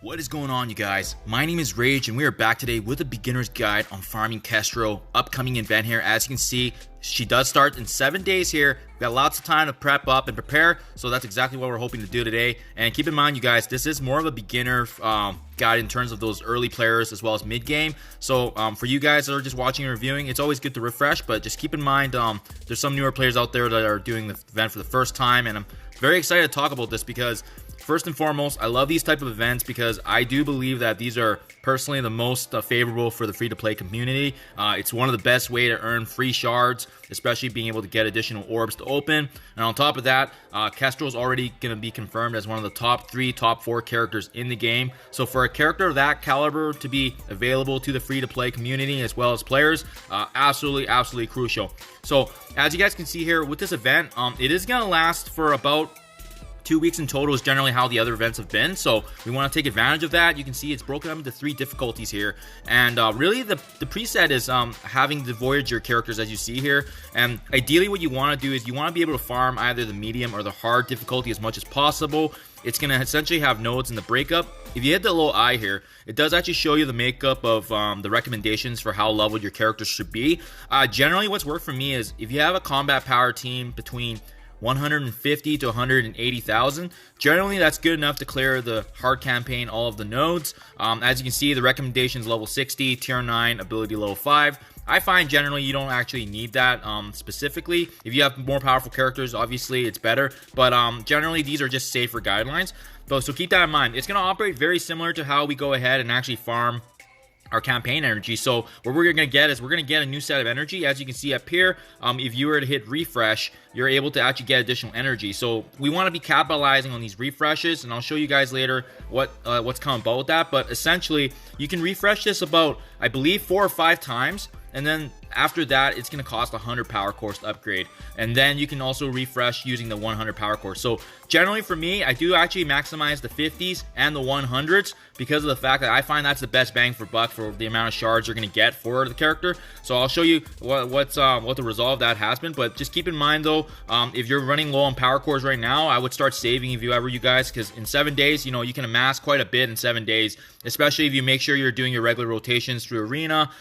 What is going on, you guys? My name is Rage and we are back today with a beginner's guide on farming Kestrel, upcoming event here. As you can see, she does start in 7 days here. We got lots of time to prep up and prepare, so that's exactly what we're hoping to do today. And keep in mind, you guys, this is more of a beginner guide in terms of those early players as well as mid game. So for you guys that are just watching and reviewing, it's always good to refresh, but just keep in mind there's some newer players out there that are doing the event for the first time, and I'm very excited to talk about this because first and foremost, I love these type of events because I do believe that these are personally the most favorable for the free-to-play community. It's one of the best way to earn free shards, especially being able to get additional orbs to open. And on top of that, Kestrel is already going to be confirmed as one of the top 3, top 4 characters in the game. So for a character of that caliber to be available to the free-to-play community as well as players, absolutely crucial. So as you guys can see here with this event, it is going to last for about 2 weeks in total is generally how the other events have been, so we want to take advantage of that. You can see it's broken up into 3 difficulties here, and really the preset is having the Voyager characters as you see here. And ideally what you want to do is you want to be able to farm either the medium or the hard difficulty as much as possible. It's going to essentially have nodes in the breakup. If you hit the little eye here, it does actually show you the makeup of the recommendations for how leveled your characters should be. Generally what's worked for me is if you have a combat power team between 150 to 180,000. Generally, that's good enough to clear the hard campaign, all of the nodes. As you can see, the recommendations level 60, tier 9, ability level 5. I find generally you don't actually need that specifically. If you have more powerful characters, obviously it's better. But generally, these are just safer guidelines. So keep that in mind. It's going to operate very similar to how we go ahead and actually farm our campaign energy. So what we're going to get is we're going to get a new set of energy. As you can see up here, if you were to hit refresh, you're able to actually get additional energy. So we want to be capitalizing on these refreshes, and I'll show you guys later what's coming about with that. But essentially, you can refresh this about, I believe, 4 or 5 times, and then after that, it's going to cost 100 power cores to upgrade. And then you can also refresh using the 100 power cores. So generally for me, I do actually maximize the 50s and the 100s because of the fact that I find that's the best bang for buck for the amount of shards you're going to get for the character. So I'll show you what the result of that has been. But just keep in mind though, if you're running low on power cores right now, I would start saving if you guys, because in 7 days, you can amass quite a bit in 7 days, especially if you make sure you're doing your regular rotations through arena.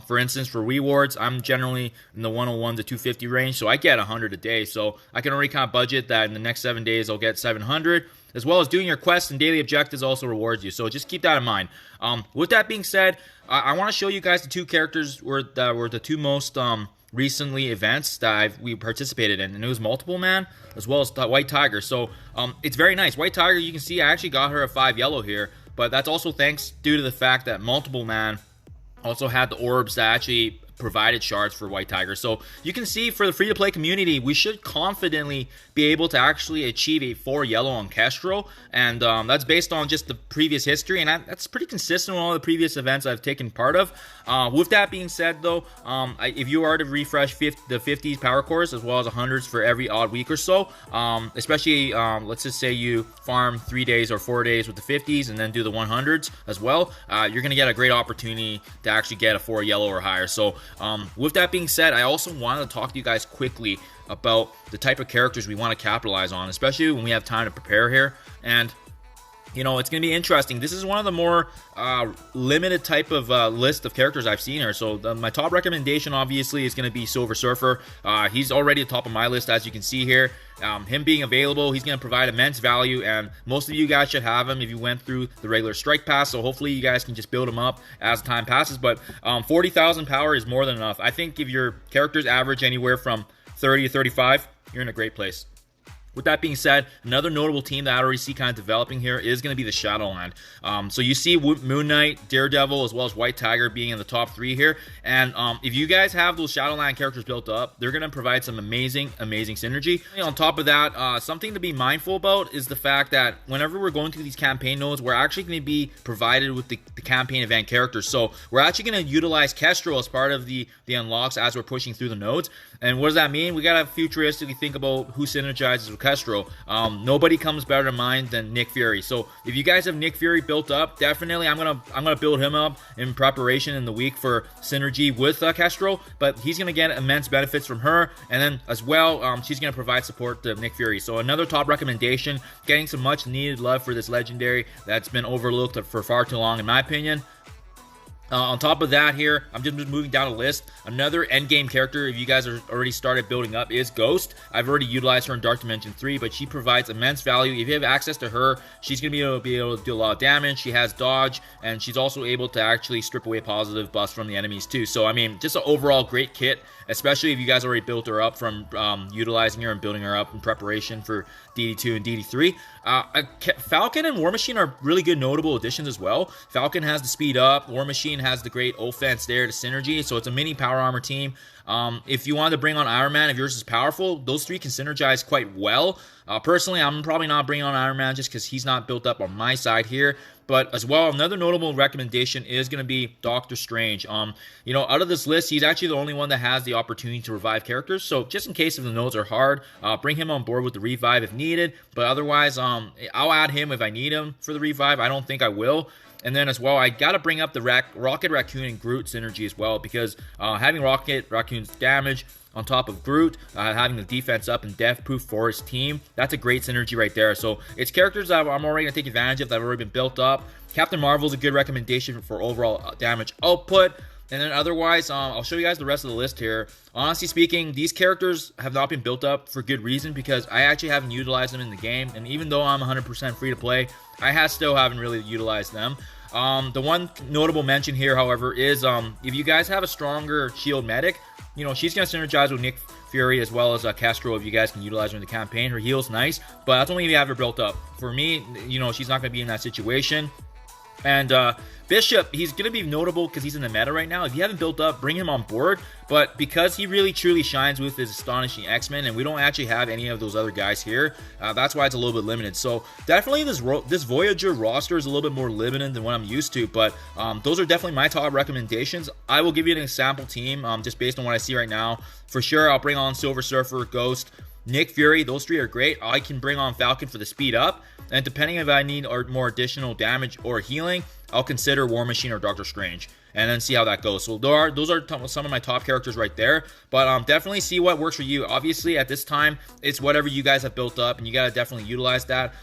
For instance, for rewards, I'm generally in the 101 to 250 range, so I get 100 a day. So I can already kind of budget that in the next 7 days I'll get 700, as well as doing your quests and daily objectives also rewards you. So just keep that in mind. With that being said, I want to show you guys the 2 characters that were the 2 most recently events that we participated in, and it was Multiple Man as well as White Tiger. So it's very nice. White Tiger, you can see I actually got her a 5 yellow here, but that's also thanks due to the fact that Multiple Man also had the orbs that actually provided shards for White Tiger. So you can see for the free-to-play community, we should confidently be able to actually achieve a 4 yellow on Kestrel, and that's based on just the previous history, and that's pretty consistent with all the previous events I've taken part of. With that being said though, if you are to refresh the 50s power cores as well as 100s for every odd week or so, especially let's just say you farm 3 days or 4 days with the 50s and then do the 100s as well, you're going to get a great opportunity to actually get a 4 yellow or higher. So with that being said, I also wanted to talk to you guys quickly about the type of characters we want to capitalize on, especially when we have time to prepare here. And it's going to be interesting. This is one of the more limited type of list of characters I've seen here. So my top recommendation obviously is going to be Silver Surfer. He's already at the top of my list, as you can see here. Him being available, he's going to provide immense value, and most of you guys should have him if you went through the regular strike pass. So hopefully you guys can just build him up as time passes. But 40,000 power is more than enough. I think if your characters average anywhere from 30 to 35, you're in a great place. With that being said, another notable team that I already see kind of developing here is going to be the Shadowland. So you see Moon Knight, Daredevil, as well as White Tiger being in the top 3 here. And if you guys have those Shadowland characters built up, they're going to provide some amazing synergy. On top of that, something to be mindful about is the fact that whenever we're going through these campaign nodes, we're actually going to be provided with the campaign event characters. So we're actually going to utilize Kestrel as part of the unlocks as we're pushing through the nodes. And what does that mean? We got to futuristically think about who synergizes with Kestrel. Nobody comes better to mind than Nick Fury. So if you guys have Nick Fury built up, definitely I'm gonna build him up in preparation in the week for synergy with Kestrel. But he's gonna get immense benefits from her, and then as well, she's gonna provide support to Nick Fury. So another top recommendation, getting some much needed love for this legendary that's been overlooked for far too long, in my opinion. On top of that here, I'm just moving down a list. Another endgame character, if you guys are already started building up, is Ghost. I've already utilized her in Dark Dimension 3, but she provides immense value. If you have access to her, she's going to be able to do a lot of damage. She has dodge, and she's also able to actually strip away positive buffs from the enemies too. So, I mean, just an overall great kit, especially if you guys already built her up from utilizing her and building her up in preparation for DD2 and DD3. Falcon and War Machine are really good notable additions as well. Falcon has the speed up. War Machine has the great offense there to synergy, so it's a mini power armor team. If you wanted to bring on Iron Man, if yours is powerful, those three can synergize quite well. Personally, I'm probably not bringing on Iron Man just because he's not built up on my side here. But as well, another notable recommendation is going to be Doctor Strange. You know, out of this list, he's actually the only one that has the opportunity to revive characters. So just in case if the nodes are hard, bring him on board with the revive if needed. But otherwise, I'll add him if I need him for the revive. I don't think I will. And then as well, I got to bring up the Rocket Raccoon and Groot synergy as well, because having Rocket Raccoon's damage on top of Groot, having the defense up and death proof for his team, that's a great synergy right there. So it's characters that I'm already going to take advantage of that have already been built up. Captain Marvel is a good recommendation for overall damage output. And then otherwise, I'll show you guys the rest of the list here. Honestly speaking, these characters have not been built up for good reason, because I actually haven't utilized them in the game. And even though I'm 100% free to play, I still haven't really utilized them. The one notable mention here, however, is if you guys have a stronger shield medic, you know, she's going to synergize with Nick Fury as well as Kestrel if you guys can utilize her in the campaign. Her heal's nice, but that's only if you have her built up. For me, you know, she's not going to be in that situation. And Bishop, he's going to be notable because he's in the meta right now. If you haven't built up, bring him on board. But because he really truly shines with his astonishing X-Men, and we don't actually have any of those other guys here, that's why it's a little bit limited. So definitely this Voyager roster is a little bit more limited than what I'm used to. But those are definitely my top recommendations. I will give you an example team just based on what I see right now. For sure, I'll bring on Silver Surfer, Ghost, Nick Fury. Those three are great. I can bring on Falcon for the speed up. And depending if I need more additional damage or healing, I'll consider War Machine or Doctor Strange, and then see how that goes. So those are some of my top characters right there. But definitely see what works for you. Obviously, at this time, it's whatever you guys have built up, and you got to definitely utilize that.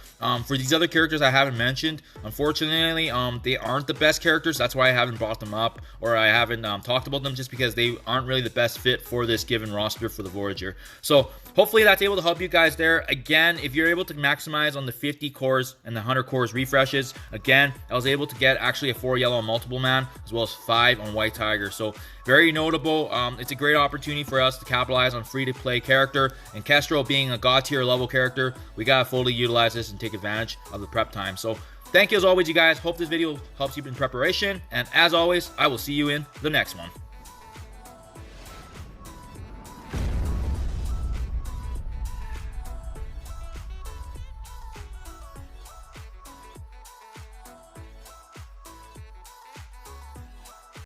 For these other characters I haven't mentioned, unfortunately, they aren't the best characters. That's why I haven't brought them up, or I haven't talked about them, just because they aren't really the best fit for this given roster for the Voyager. So hopefully that's able to help you guys there. Again, if you're able to maximize on the 50 cores and the 100 cores refreshes, again, I was able to get actually a 4 yellow on multiple man, as well as 5 on White Tiger. So very notable. It's a great opportunity for us to capitalize on free-to-play character, and Kestrel being a god tier level character, we gotta fully utilize this and take advantage of the prep time. So thank you as always, you guys. Hope this video helps you in preparation, and as always, I will see you in the next one.